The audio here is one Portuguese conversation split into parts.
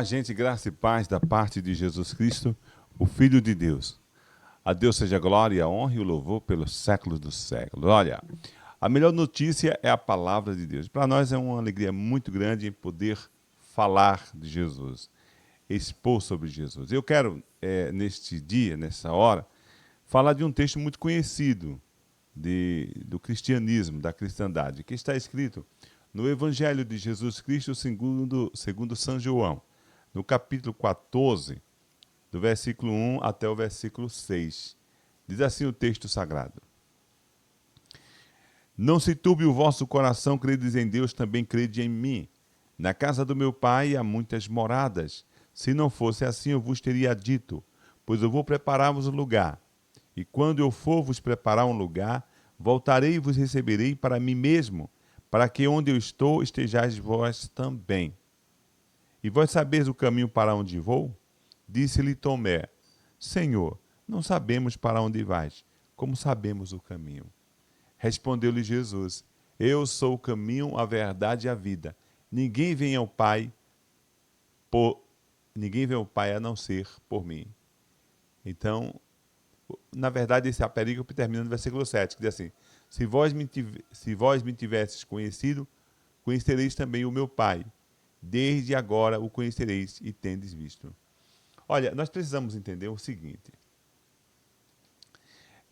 Olá, gente, graça e paz da parte de Jesus Cristo, o Filho de Deus. A Deus seja a glória, a honra e o louvor pelos séculos dos séculos. Olha, a melhor notícia é a palavra de Deus. Para nós é uma alegria muito grande em poder falar de Jesus, expor sobre Jesus. Eu quero, neste dia, nessa hora, falar de um texto muito conhecido do cristianismo, da cristandade, que está escrito no Evangelho de Jesus Cristo segundo São João, no capítulo 14, do versículo 1 até o versículo 6. Diz assim o texto sagrado: Não se turbe o vosso coração, credes em Deus, também crede em mim. Na casa do meu pai há muitas moradas. Se não fosse assim, eu vos teria dito, pois eu vou preparar-vos um lugar. E quando eu for vos preparar um lugar, voltarei e vos receberei para mim mesmo, para que onde eu estou estejais vós também. E vós sabeis o caminho para onde vou? Disse-lhe Tomé: Senhor, não sabemos para onde vais. Como sabemos o caminho? Respondeu-lhe Jesus: Eu sou o caminho, a verdade e a vida. Ninguém vem ao Pai a não ser por mim. Então, na verdade, esse perícope termina no versículo 7, que diz assim: Se vós me tivesses conhecido, conhecereis também o meu Pai. Desde agora o conhecereis e tendes visto. Olha, nós precisamos entender o seguinte,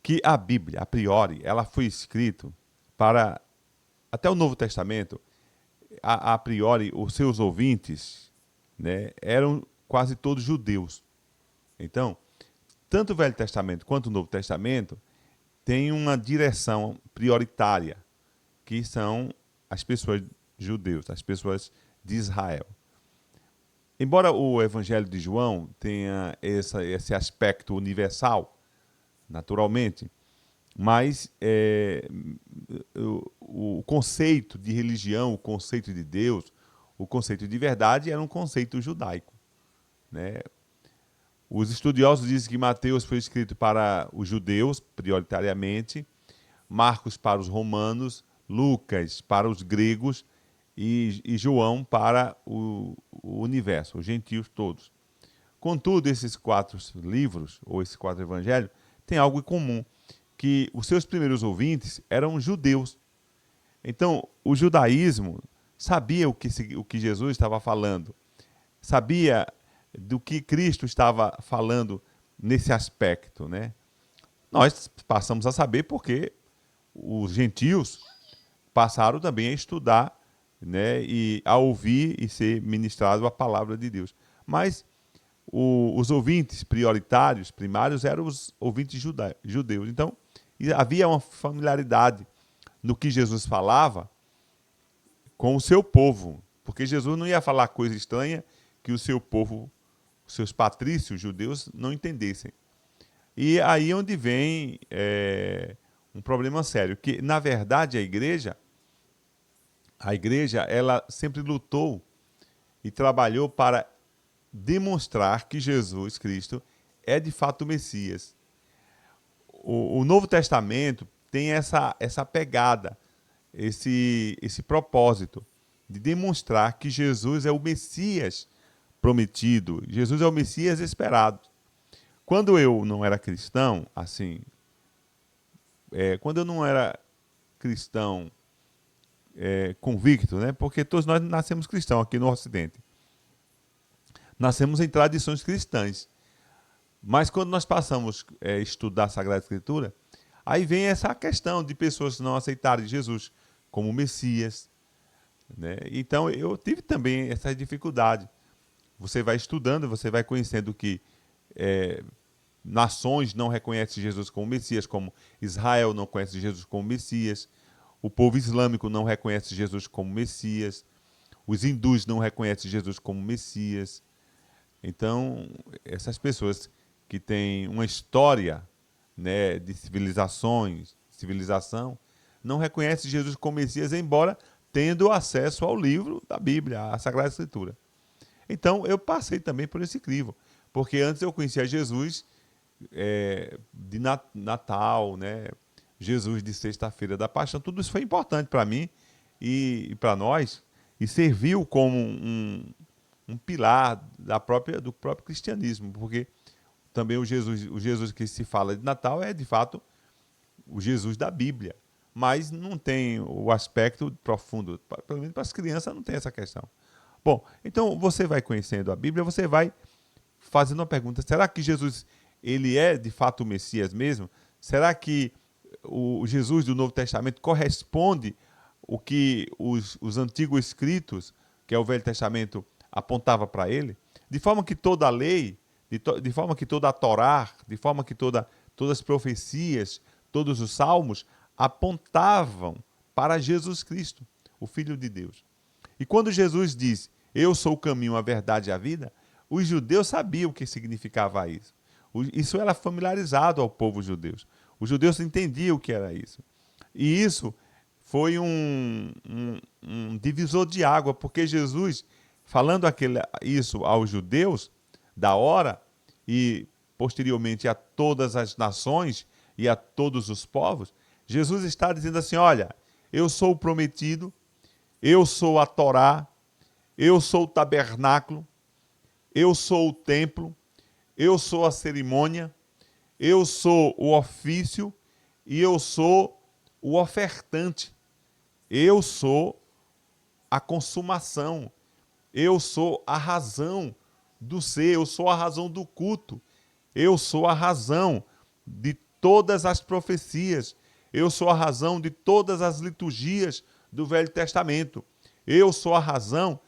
que a Bíblia, a priori, ela foi escrita para, até o Novo Testamento, a priori, os seus ouvintes, né, eram quase todos judeus. Então, tanto o Velho Testamento quanto o Novo Testamento tem uma direção prioritária, que são as pessoas judeus, as pessoas de Israel. Embora o Evangelho de João tenha esse aspecto universal, naturalmente, mas o conceito de religião, o conceito de Deus, o conceito de verdade era um conceito judaico, né? Os estudiosos dizem que Mateus foi escrito para os judeus, prioritariamente, Marcos para os romanos, Lucas para os gregos e João para o universo, os gentios todos. Contudo, esses 4 livros, ou esses 4 evangelhos, têm algo em comum, que os seus primeiros ouvintes eram judeus. Então, o judaísmo sabia o que Jesus estava falando, sabia do que Cristo estava falando nesse aspecto, né? Nós passamos a saber porque os gentios passaram também a estudar, né, e a ouvir e ser ministrado a palavra de Deus. Mas os ouvintes prioritários, primários, eram os ouvintes judeus. Então, havia uma familiaridade no que Jesus falava com o seu povo, porque Jesus não ia falar coisa estranha que o seu povo, os seus patrícios judeus, não entendessem. E aí onde vem um problema sério, que na verdade a igreja ela sempre lutou e trabalhou para demonstrar que Jesus Cristo é de fato o Messias. O Novo Testamento tem essa pegada, esse propósito de demonstrar que Jesus é o Messias prometido, Jesus é o Messias esperado. Quando eu não era cristão, assim, quando eu não era cristão convicto, né? Porque todos nós nascemos cristãos aqui no Ocidente. Nascemos em tradições cristãs. Mas quando nós passamos a estudar a Sagrada Escritura, aí vem essa questão de pessoas não aceitarem Jesus como Messias, né? Então eu tive também essa dificuldade. Você vai estudando, você vai conhecendo que nações não reconhecem Jesus como Messias, como Israel não conhece Jesus como Messias, o povo islâmico não reconhece Jesus como Messias, os hindus não reconhecem Jesus como Messias. Então, essas pessoas que têm uma história, né, de civilização, não reconhecem Jesus como Messias, embora tendo acesso ao livro da Bíblia, à Sagrada Escritura. Então, eu passei também por esse crivo, porque antes eu conhecia Jesus de Natal, né, Jesus de Sexta-feira da Paixão, tudo isso foi importante para mim e para nós, e serviu como um pilar do próprio cristianismo, porque também o Jesus que se fala de Natal é, de fato, o Jesus da Bíblia, mas não tem o aspecto profundo, pelo menos para as crianças não tem essa questão. Bom, então você vai conhecendo a Bíblia, você vai fazendo uma pergunta, será que Jesus ele é de fato o Messias mesmo? Será que o Jesus do Novo Testamento corresponde o que os antigos escritos, que é o Velho Testamento, apontava para ele? De forma que toda a lei, de forma que toda a Torá, de forma que todas as profecias, todos os salmos apontavam para Jesus Cristo, o Filho de Deus. E quando Jesus diz, eu sou o caminho, a verdade e a vida, os judeus sabiam o que significava isso. Isso era familiarizado ao povo judeu. Os judeus entendiam o que era isso. E isso foi um divisor de água, porque Jesus, falando isso aos judeus, da hora, e posteriormente a todas as nações e a todos os povos, Jesus está dizendo assim, olha, eu sou o prometido, eu sou a Torá, eu sou o tabernáculo, eu sou o templo, eu sou a cerimônia, eu sou o ofício e eu sou o ofertante. Eu sou a consumação. Eu sou a razão do ser, eu sou a razão do culto. Eu sou a razão de todas as profecias. Eu sou a razão de todas as liturgias do Velho Testamento. Eu sou a razão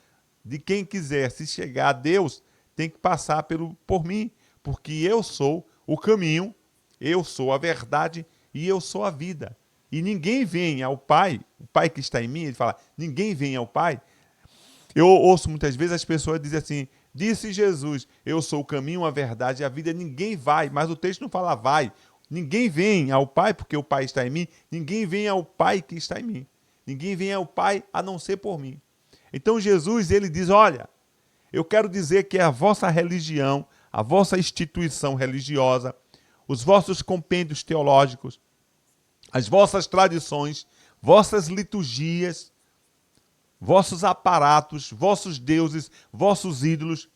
de quem quiser se chegar a Deus tem que passar por mim, porque eu sou o caminho, eu sou a verdade e eu sou a vida. E ninguém vem ao Pai, o Pai que está em mim, ele fala, ninguém vem ao Pai. Eu ouço muitas vezes as pessoas dizem assim, disse Jesus, eu sou o caminho, a verdade e a vida, ninguém vai, mas o texto não fala vai. Ninguém vem ao Pai porque o Pai está em mim, ninguém vem ao Pai que está em mim. Ninguém vem ao Pai a não ser por mim. Então Jesus, ele diz, olha, eu quero dizer que a vossa religião, a vossa instituição religiosa, os vossos compêndios teológicos, as vossas tradições, vossas liturgias, vossos aparatos, vossos deuses, vossos ídolos,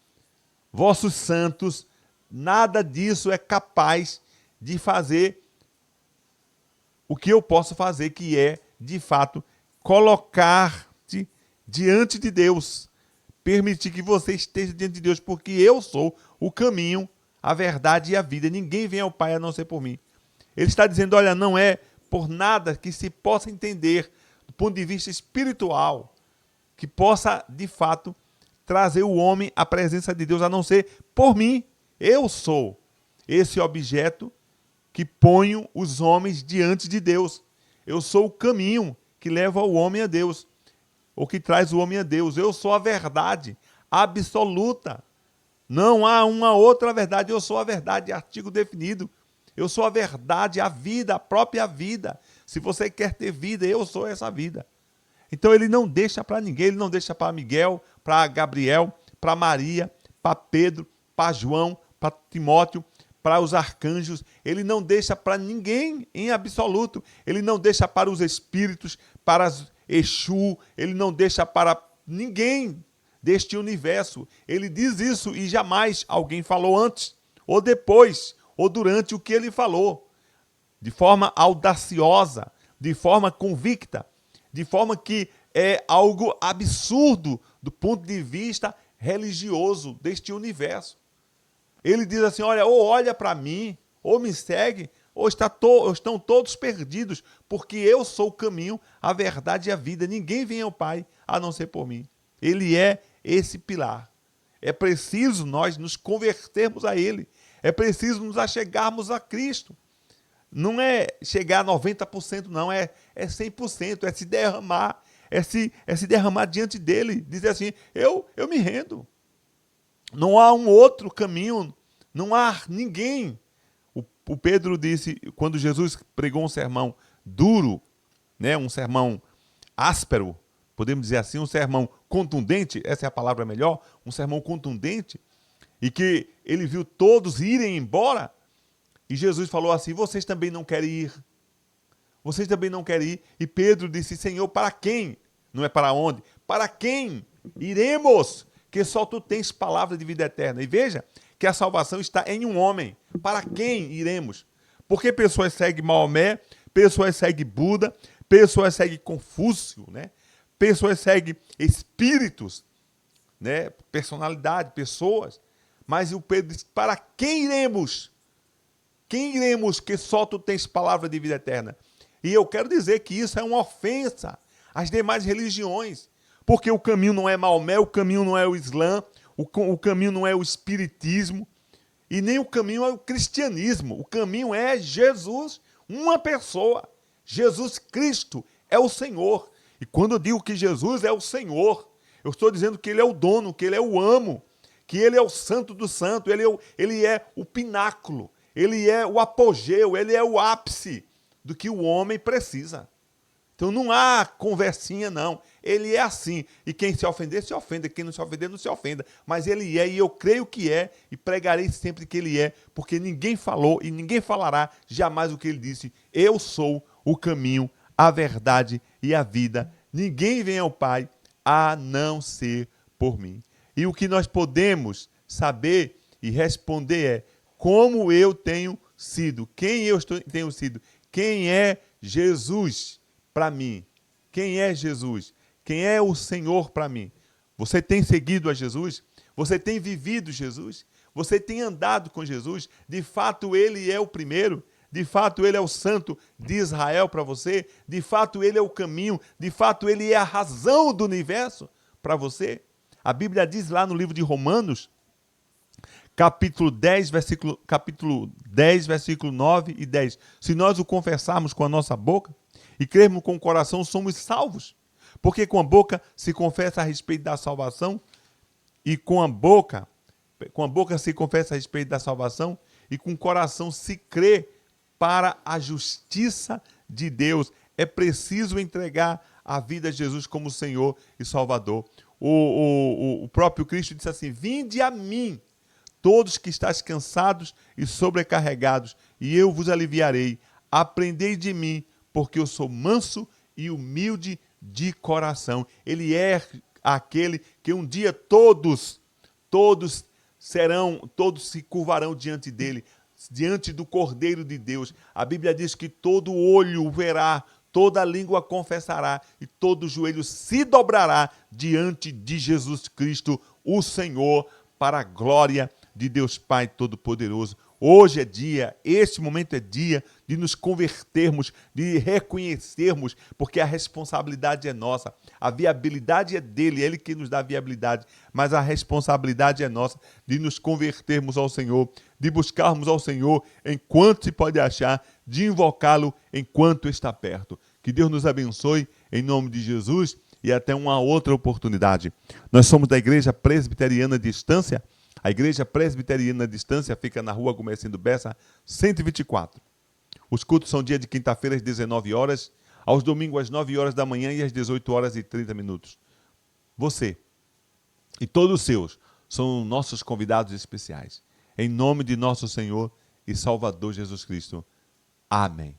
vossos santos, nada disso é capaz de fazer o que eu posso fazer, que é, de fato, colocar-te diante de Deus, permitir que você esteja diante de Deus, porque eu sou o caminho, a verdade e a vida. Ninguém vem ao Pai a não ser por mim. Ele está dizendo, olha, não é por nada que se possa entender, do ponto de vista espiritual, que possa, de fato, trazer o homem à presença de Deus, a não ser por mim. Eu sou esse objeto que ponho os homens diante de Deus. Eu sou o caminho que leva o homem a Deus, ou que traz o homem a Deus. Eu sou a verdade absoluta. Não há uma outra verdade. Eu sou a verdade, artigo definido. Eu sou a verdade, a vida, a própria vida. Se você quer ter vida, eu sou essa vida. Então ele não deixa para ninguém, ele não deixa para Miguel, para Gabriel, para Maria, para Pedro, para João, para Timóteo, para os arcanjos. Ele não deixa para ninguém em absoluto. Ele não deixa para os espíritos, para as Exu, ele não deixa para ninguém deste universo. Ele diz isso e jamais alguém falou antes, ou depois, ou durante o que ele falou. De forma audaciosa, de forma convicta, de forma que é algo absurdo do ponto de vista religioso deste universo. Ele diz assim, olha, ou olha para mim, ou me segue, ou estão todos perdidos, porque eu sou o caminho, a verdade e a vida. Ninguém vem ao Pai a não ser por mim. Ele é esse pilar. É preciso nós nos convertermos a Ele. É preciso nos achegarmos a Cristo. Não é chegar a 90%, não. É 100%. É se derramar. É se derramar diante dEle. Dizer assim, eu me rendo. Não há um outro caminho. Não há ninguém. O Pedro disse, quando Jesus pregou um sermão duro, né, um sermão áspero, podemos dizer assim, um sermão contundente, essa é a palavra melhor, um sermão contundente, e que ele viu todos irem embora, e Jesus falou assim, vocês também não querem ir? Vocês também não querem ir? E Pedro disse, Senhor, para quem? Não é para onde? Para quem iremos? que só tu tens palavra de vida eterna. E veja que a salvação está em um homem. Para quem iremos? Porque pessoas seguem Maomé, pessoas seguem Buda, pessoas seguem Confúcio, né? Pessoas seguem espíritos, né? Personalidade, pessoas. Mas o Pedro diz, para quem iremos? Quem iremos que só tu tens palavra de vida eterna? E eu quero dizer que isso é uma ofensa às demais religiões. Porque o caminho não é Maomé, o caminho não é o Islã, o caminho não é o Espiritismo, e nem o caminho é o cristianismo. O caminho é Jesus, uma pessoa. Jesus Cristo é o Senhor. E quando eu digo que Jesus é o Senhor, eu estou dizendo que Ele é o dono, que Ele é o amo, que Ele é o santo do santo, Ele é o pináculo, Ele é o apogeu, Ele é o ápice do que o homem precisa. Então não há conversinha, não. Ele é assim. E quem se ofender, se ofenda. Quem não se ofender, não se ofenda. Mas ele é, e eu creio que é, e pregarei sempre que ele é, porque ninguém falou e ninguém falará jamais o que ele disse. Eu sou o caminho, a verdade e a vida. Ninguém vem ao Pai a não ser por mim. E o que nós podemos saber e responder é como eu tenho sido, quem eu tenho sido, quem é Jesus para mim. Quem é Jesus? Quem é o Senhor para mim? Você tem seguido a Jesus? Você tem vivido Jesus? Você tem andado com Jesus? De fato, Ele é o primeiro? De fato, Ele é o santo de Israel para você? De fato, Ele é o caminho? De fato, Ele é a razão do universo para você? A Bíblia diz lá no livro de Romanos, capítulo 10, versículo 9 e 10. Se nós o confessarmos com a nossa boca e crermos com o coração, somos salvos. Porque com a boca se confessa a respeito da salvação, e com a boca se confessa a respeito da salvação, e com o coração se crê para a justiça de Deus. É preciso entregar a vida a Jesus como Senhor e Salvador. O próprio Cristo disse assim: vinde a mim, todos que estáis cansados e sobrecarregados, e eu vos aliviarei. Aprendei de mim, porque eu sou manso e humilde de coração. Ele é aquele que um dia todos se curvarão diante dele, diante do Cordeiro de Deus. A Bíblia diz que todo olho verá, toda língua confessará e todo joelho se dobrará diante de Jesus Cristo, o Senhor, para a glória de Deus Pai Todo-Poderoso. Hoje é dia, este momento é dia de nos convertermos, de reconhecermos, porque a responsabilidade é nossa. A viabilidade é dele, é ele que nos dá a viabilidade, mas a responsabilidade é nossa de nos convertermos ao Senhor, de buscarmos ao Senhor enquanto se pode achar, de invocá-lo enquanto está perto. Que Deus nos abençoe em nome de Jesus e até uma outra oportunidade. Nós somos da Igreja Presbiteriana de Estância. A Igreja Presbiteriana de Estância fica na rua Gomercindo Bessa, 124. Os cultos são dia de quinta-feira às 19 horas, aos domingos às 9 horas da manhã e às 18 horas e 30 minutos. Você e todos os seus são nossos convidados especiais. Em nome de nosso Senhor e Salvador Jesus Cristo. Amém.